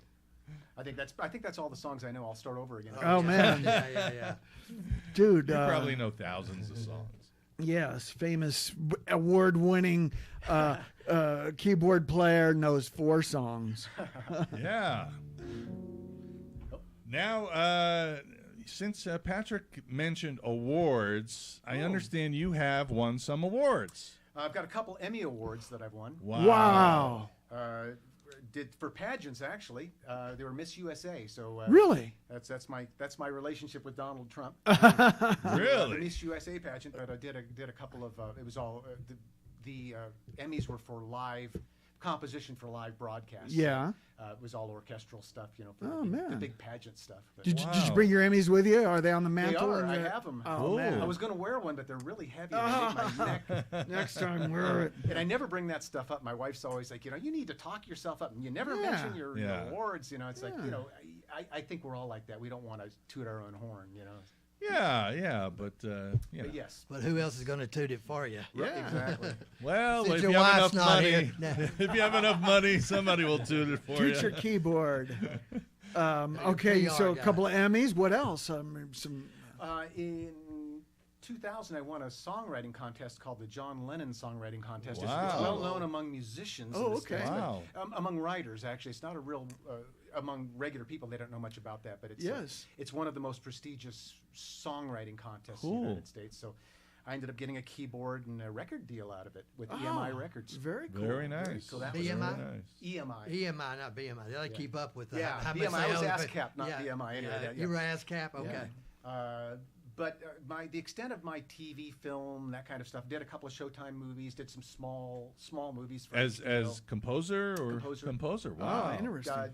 I think that's all the songs I know. I'll start over again. Oh, man. Yeah. Dude. You probably know thousands of songs. Yes, famous award-winning keyboard player knows 4 songs. Yeah. Now, since Patrick mentioned awards, I understand you have won some awards. I've got a couple Emmy Awards that I've won. Wow. Did for pageants actually. They were Miss USA, so Really? that's my relationship with Donald Trump. The Really? Miss USA pageant, but I did a couple of. It was all the Emmys were for live composition for live broadcasts. Yeah. It was all orchestral stuff, for Oh, the man. big pageant stuff. But Did you Wow. bring your Emmys with you? Are they on the they mantle? are. in I the- have them. Oh, Cool. man. I was going to wear one, but they're really heavy. And they make my neck. Next time, wear it. And I never bring that stuff up. My wife's always like, you need to talk yourself up, and you never Yeah. mention your Yeah. awards. It's like, Yeah. I think we're all like that. We don't want to toot our own horn. Yeah, but But yes. But who else is going to toot it for you? Yeah. Exactly. well, Since if your you have wife's enough not money, here. No. if you have enough money, somebody will toot it for Toot you. your keyboard. Your Okay, PR so a guy. couple of Emmys. What else? Some. In 2000, I won a songwriting contest called the John Lennon Songwriting Contest. It's Wow. well known among musicians. Oh, in the okay. States, but, Wow. among writers, actually, it's not a real. Among regular people, they don't know much about that, but it's Yes. it's one of the most prestigious songwriting contests in Cool. the United States. So, I ended up getting a keyboard and a record deal out of it with Oh, EMI Records. Very cool. Very nice. cool. That was BMI? Very nice. EMI. EMI, not BMI. They keep up with that. Yeah, how much BMI. they I was owe, ASCAP, but- not BMI. Anyway, Yeah, yeah. you were ASCAP? Okay. But the extent of my TV, film, that kind of stuff. Did a couple of Showtime movies. Did some small movies for As HBO. composer or Composer. Wow. Oh, interesting.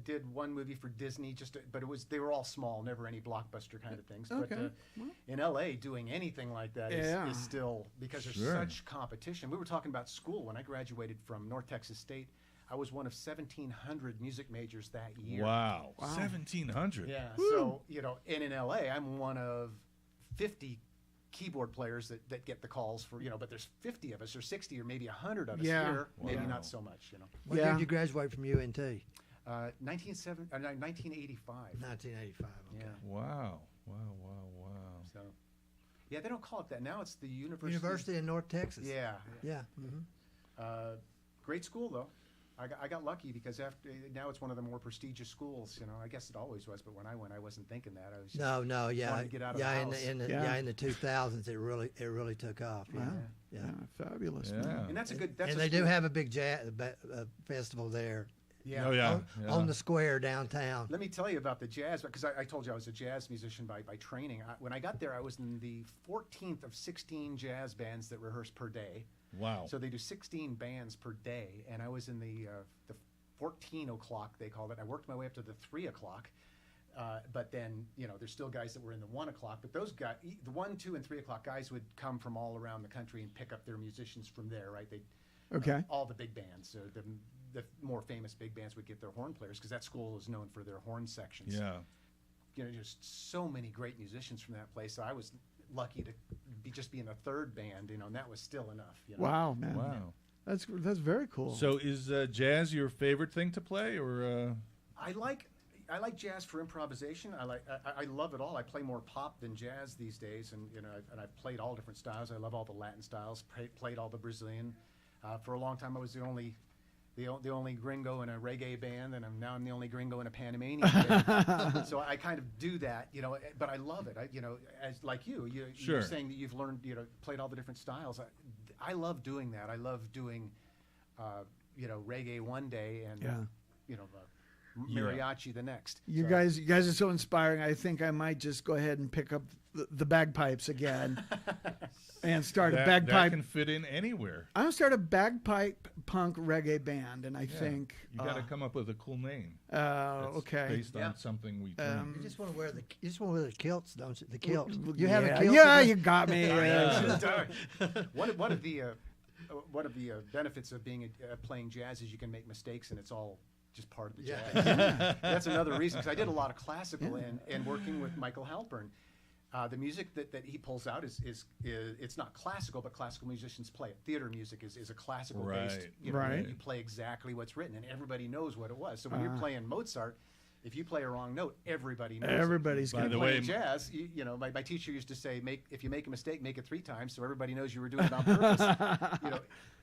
Did one movie for Disney, but they were all small, never any blockbuster kind of things. But Okay. Well. in LA, doing anything like that is Yeah. still, because there's Sure. such competition. We were talking about school when I graduated from North Texas State. I was one of 1,700 music majors that year. Wow. Wow. 1,700. Yeah. So and in LA, I'm one of 50 keyboard players that get the calls for, but there's 50 of us or 60 or maybe 100 of us Yeah. here. Maybe Wow. not so much, When Yeah. did you graduate from UNT? 1985. 1985. Okay. Yeah. Wow. So, yeah, they don't call it that now. It's the University in North Texas. Yeah. Yeah. hmm Great school though. I got lucky because now it's one of the more prestigious schools. I guess it always was, but when I went, I wasn't thinking that. I was just No, yeah, wanted to get out of yeah, the in house. in the 2000s, it really took off. Yeah, Wow. yeah. Yeah, fabulous. Yeah. man. And that's a good. That's And a they do school- have a big jazz festival there Yeah. Oh yeah. on, yeah. on the square downtown. Let me tell you about the jazz, because I told you I was a jazz musician by training. When I got there, I was in the 14th of 16 jazz bands that rehearse per day. Wow. So they do 16 bands per day, and I was in the 14 o'clock, they called it. I worked my way up to the 3 o'clock. But then, there's still guys that were in the 1 o'clock. But those guys, the 1, 2, and 3 o'clock guys would come from all around the country and pick up their musicians from there, right? They Okay. all the big bands. So the more famous big bands would get their horn players, because that school is known for their horn sections. Yeah. just so many great musicians from that place. So I was lucky to be in a third band, and that was still enough. Wow, man. Wow. That's very cool. So is jazz your favorite thing to play, or? I like jazz for improvisation. I love it all. I play more pop than jazz these days, and I've played all different styles. I love all the Latin styles. Played all the Brazilian. For a long time, I was the only gringo in a reggae band, and I'm the only gringo in a Panamanian band. So I kind of do that, but I love it. As like you're saying that you've learned, played all the different styles. I love doing that. I love doing, reggae one day and, mariachi the next. You guys are so inspiring. I think I might just go ahead and pick up the bagpipes again and start a bagpipe. That can fit in anywhere. I'm gonna start a bagpipe punk reggae band, and I think you got to come up with a cool name. Okay. Based on something we think. You just want to wear the kilts, don't you? The kilt. You have a Yeah, kilt. yeah, you got me. One of the benefits of playing jazz is you can make mistakes, and it's all just part of the jazz. That's another reason, because I did a lot of classical and working with Michael Halpern. The music that he pulls out is it's not classical, but classical musicians play it. Theater music is a classical based. Right. You play exactly what's written, and everybody knows what it was. So when you're playing Mozart, if you play a wrong note, everybody knows. Everybody's going gonna to play jazz. My teacher used to say, if you make a mistake, make it 3 times, so everybody knows you were doing it on purpose.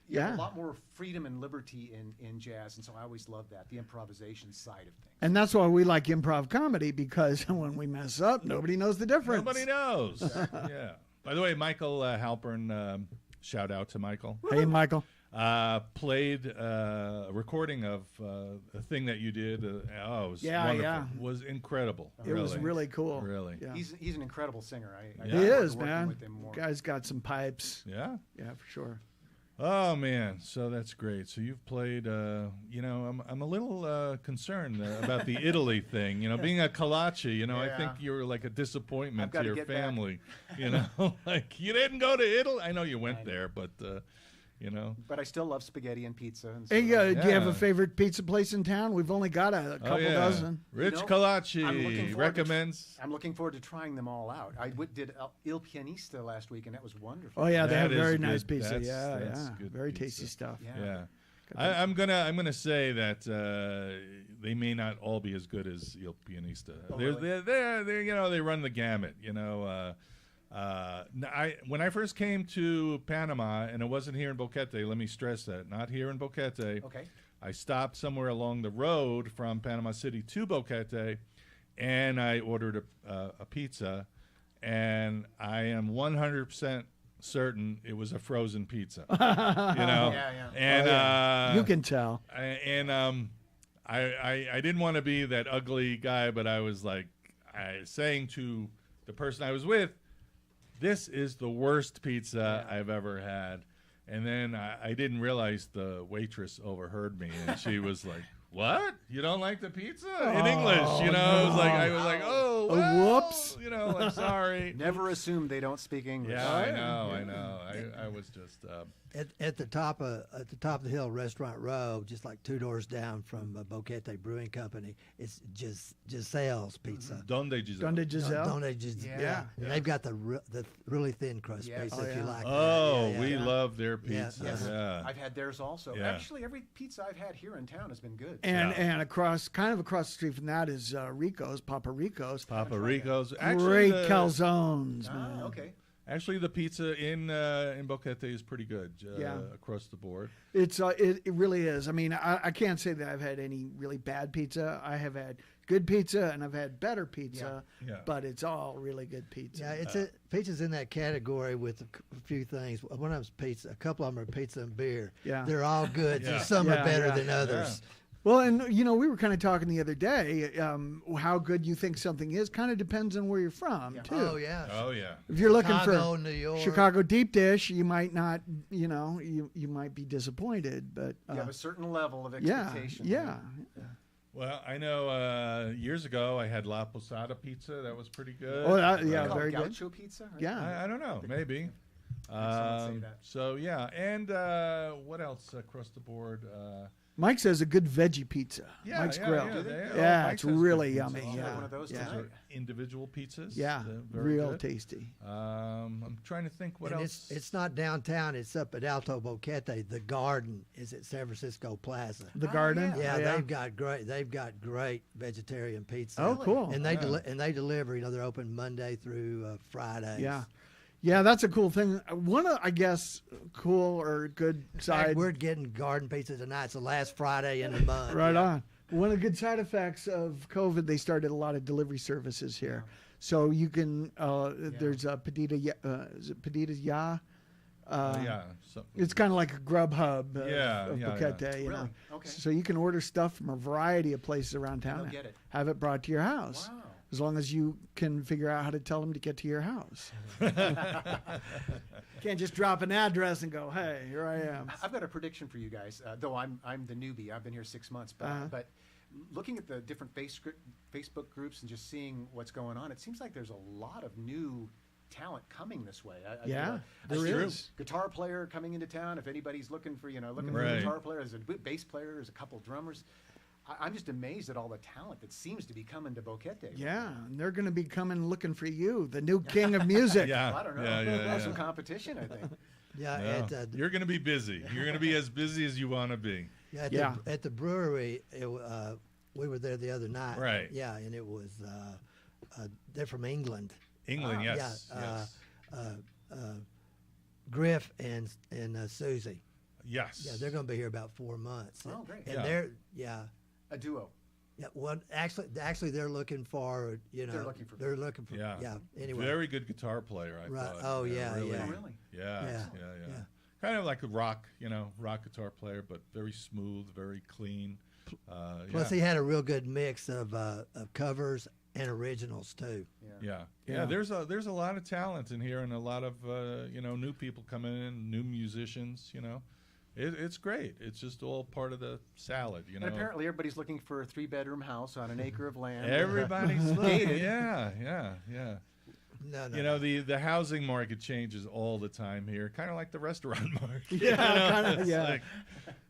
You have a lot more freedom and liberty in jazz, and so I always love that, the improvisation side of things. And that's why we like improv comedy, because when we mess up, nobody knows the difference. Nobody knows. Yeah. By the way, Michael Halpern, shout out to Michael. Hey, Michael. Played a recording of a thing that you did. It was wonderful. Yeah. It was incredible. It was really cool. Really. Yeah. He's an incredible singer. I He is, working man. with him more. Guy's got some pipes. Yeah. Yeah, for sure. Oh man, so that's great. So you've played. I'm a little concerned about the Italy thing. Being a Kalachi. I think you're like a disappointment to your family. Like you didn't go to Italy. I know you went there, but. But I still love spaghetti and pizza. And Hey, do you have a favorite pizza place in town? We've only got a couple dozen. Rich Kalachi recommends. I'm looking forward to trying them all out. I did Il Pianista last week, and that was wonderful. Oh yeah, they have That is very good. nice pizza. That's good Very pizza. tasty stuff. Yeah. I'm gonna say that they may not all be as good as Il Pianista. Oh, They're they run the gamut. When I first came to Panama, and it wasn't here in Boquete, let me stress that, not here in Boquete. Okay. I stopped somewhere along the road from Panama City to Boquete, and I ordered a pizza, and I am 100% certain it was a frozen pizza. Yeah. And you can tell. I didn't want to be that ugly guy, but I was like, saying to the person I was with, this is the worst pizza I've ever had. And then I didn't realize the waitress overheard me, and she was like, "What? You don't like the pizza?" In English, I was like, "Oh, well, whoops." I'm sorry. Never assume they don't speak English. Yeah, I know. I was just At the top of the hill, Restaurant Row, just like 2 doors down from Boquete Brewing Company, it's just Giselle's Pizza. Donde Giselle. Donde Giselle. Donde Giselle. Yeah. And they've got the really thin crust pizza if you like that. Oh, Yeah, we yeah. love their pizza. Yes. Yeah. I've had theirs also. Yeah. Actually, every pizza I've had here in town has been good. And across the street from that is Rico's, Papa Rico's. Papa Rico's. Great calzones, man. Okay. Actually, the pizza in Boquete is pretty good across the board. It's it really is. I mean, I can't say that I've had any really bad pizza. I have had good pizza and I've had better pizza, but it's all really good pizza. Yeah, pizza's in that category with a few things. One of them's pizza. A couple of them are pizza and beer. Yeah. They're all good. Yeah. Some are better Yeah. than others. Well, and we were kind of talking the other day. How good you think something is kind of depends on where you're from, too. Oh yeah. Oh yeah. If you're looking Chicago, for New York. Chicago deep dish, you might not. You might be disappointed, but You have a certain level of yeah, expectation. yeah. Well, I know years ago I had La Posada pizza. That was pretty good. Oh, Is it called very good. Gaucho pizza? Right? Yeah. I don't know. Maybe. someone say that. So yeah, and what else across the board? Mike says a good veggie pizza. Yeah, Mike's yeah, Grill. yeah, they are. Yeah, Mike it's says good really pizza. yummy. I'll Yeah, try one of those yeah. tonight. Individual pizzas. Yeah, very real good. tasty. I'm trying to think what And else. it's not downtown. It's up at Alto Boquete. The Garden is at San Francisco Plaza. The Oh, garden. Yeah, Oh, they've got great vegetarian pizza. Oh, cool. And they Yeah. and they deliver. They're open Monday through Fridays. Yeah. Yeah, that's a cool thing. One of, I guess, cool or good In fact, side. we're getting garden pizza tonight. It's the last Friday in the month. Right on. One of the good side effects of COVID, they started a lot of delivery services here. So you can, there's a Petita, is it Petita Ya? yeah. It's kind of like a grub hub of Yeah. Boquete, you Really? know. Okay. So you can order stuff from a variety of places around town. They'll and get it. Have it brought to your house. Wow. As long as you can figure out how to tell them to get to your house. Can't just drop an address and go, hey, here I am. I've got a prediction for you guys. Though I'm the newbie. I've been here 6 months, but looking at the different Facebook groups and just seeing what's going on, it seems like there's a lot of new talent coming this way. Yeah, I there see a is. guitar player coming into town. If anybody's looking for looking for Right. a guitar player, there's a bass player, there's a couple drummers. I'm just amazed at all the talent that seems to be coming to Boquete. Yeah, and they're going to be coming looking for you, the new king of music. Yeah. I don't know. Yeah. Some competition, I think. Yeah, Yeah. You're going to be busy. You're going to be as busy as you want to be. Yeah. At the brewery, we were there the other night. Right. Yeah, and it was they're from England. England, Yeah, yes. Griff and Susie. Yes. Yeah, they're going to be here about 4 months. Oh, great. And Yeah. they're A duo. yeah. Well, actually, they're looking for They're looking for- they're looking for Yeah. Anyway, Very good guitar player, I Right. thought. Oh, yeah, really. yeah. Oh, really? Yeah. Yeah. Kind of like a rock guitar player, but very smooth, very clean. plus he had a real good mix of covers and originals too. Yeah. Yeah. There's a lot of talent in here, and a lot of new people coming in, new musicians. It's great. It's just all part of the salad. And apparently everybody's looking for a 3-bedroom house on an acre of land. Everybody's looking. Yeah. No. The housing market changes all the time here, kind of like the restaurant market. Yeah, kinda, It's yeah. like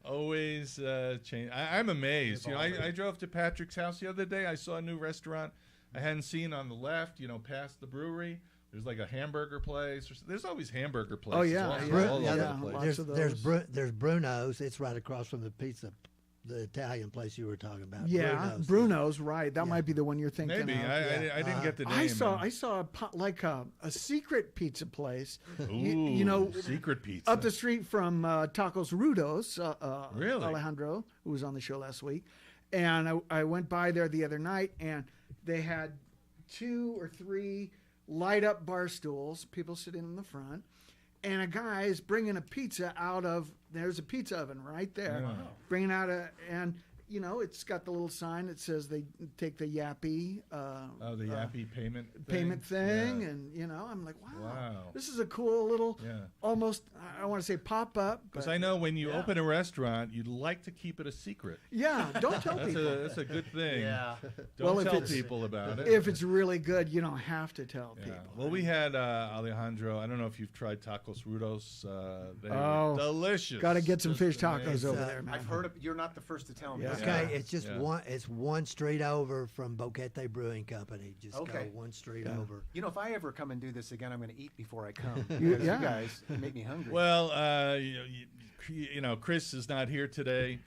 always change. I'm amazed. I drove to Patrick's house the other day. I saw a new restaurant I hadn't seen on the left. Past the brewery. There's like a hamburger place. There's always hamburger places. Oh, yeah, all yeah, over yeah. the place. Lots of There's those. there's Bruno's. It's right across from the Italian place you were talking about. Yeah, Bruno's, right. That might be the one you're thinking Maybe of. I didn't get the name. I saw a secret pizza place. Ooh, secret pizza Up the street from Tacos Rudos, Really? Alejandro, who was on the show last week. And I went by there the other night, and they had 2 or 3 light up bar stools, people sitting in the front, and a guy is bringing a pizza out of, there's a pizza oven right there, bringing out and it's got the little sign that says they take the Yappy. the Yappy payment thing, Yeah. and I'm like, wow, Wow. this is a cool little, Yeah. almost, I want to say pop up, Because but I know when you open a restaurant, you'd like to keep it a secret. yeah, don't tell people. That's a good thing. Yeah. Don't Well, if tell it's- people about it. If it's really good, you don't have to tell Yeah. people. Well, we had Alejandro. I don't know if you've tried tacos rudos. They Oh, were delicious. Got to get some Just fish tacos amazing. over there, man. I've heard of. You're not the first to tell me. Yeah. this. Okay, Yeah. it's just Yeah. one street over from Boquete Brewing Company. Just Okay. go one street Yeah. over. If I ever come and do this again, I'm going to eat before I come. You- Because yeah. you guys make me hungry. Well, Chris is not here today.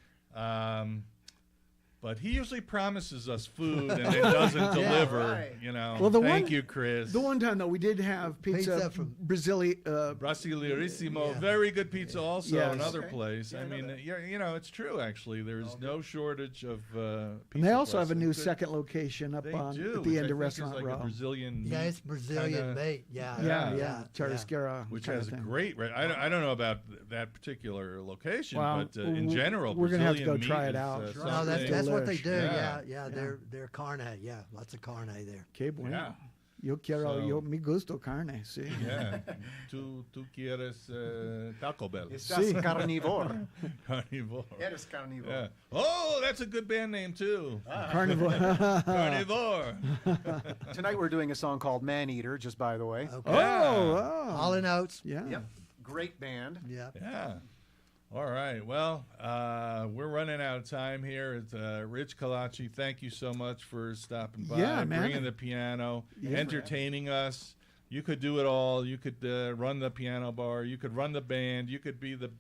But he usually promises us food and then doesn't deliver. right. Well, the Thank one- you, Chris. The one time though, we did have pizza, Pizza from- Brasileirissimo, Yeah. very good pizza also. Yes. Another Okay. place. Yeah, I I know mean, that. it's true actually. There's no shortage of pizza. and they also have a places. new Good- second location up They on do, at which the I end of think is Restaurant like Row. a Brazilian Yeah, meat it's Brazilian kinda- meat. Yeah, yeah, Yeah. Churrasqueira, which kinda has a thing. great. I don't know about that particular location, Wow. but in general, We're gonna have to Brazilian go try meat it out. is, Sure. No, something- that's what they Delish. do. Yeah. Yeah, they're carne. Yeah, lots of carne there. Que bueno. Yeah. Yo quiero, So- mi gusto carne, sí. Yeah, tú quieres Taco Bell. Estás Sí. carnívoro. Carnivore. Eres carnívoro. Yeah. Oh, that's a good band name too. Carnivore. Carnivore. Tonight we're doing a song called Man Eater, just by the way. Okay. Oh, All in Oats. yeah. Yep. Great band. Yeah. Yeah. All right. Well, we're running out of time here. It's, Rich Kalachi, thank you so much for stopping by, Yeah, man. bringing the piano, Yeah. entertaining us. You could do it all. You could run the piano bar. You could run the band. You could be the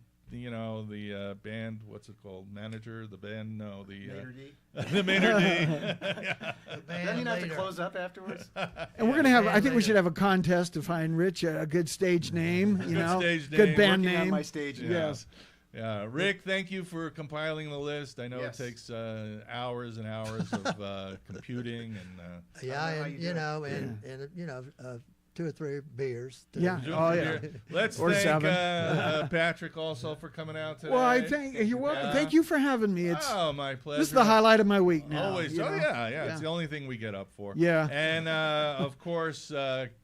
band. What's it called? Manager? The band? No, the Mater D. the Mater D. The band Then you have to leader. close up afterwards. And we're gonna have. band I think we leader. should have a contest to find Rich a good stage name. You Good know, stage good name. band Working on name. my stage. Yeah. Yes. Yeah, Rick, thank you for compiling the list. I know Yes. it takes hours and hours of computing and. Yeah, I don't know how and you you do it. know, and 2 or 3 beers. to- Yeah. Doing Oh, some yeah. beer. Let's Or thank 7. Patrick also for coming out today. Well, I thank you're welcome. Yeah. Thank you for having me. It's Oh, my pleasure. this is the highlight of my week now. Always. you Oh, know? yeah. It's the only thing we get up for. Yeah. And, of course,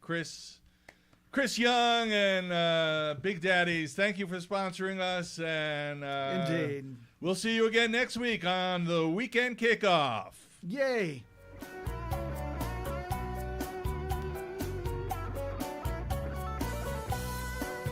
Chris Young and Big Daddies, thank you for sponsoring us. And Indeed. we'll see you again next week on the Weekend Kickoff. Yay.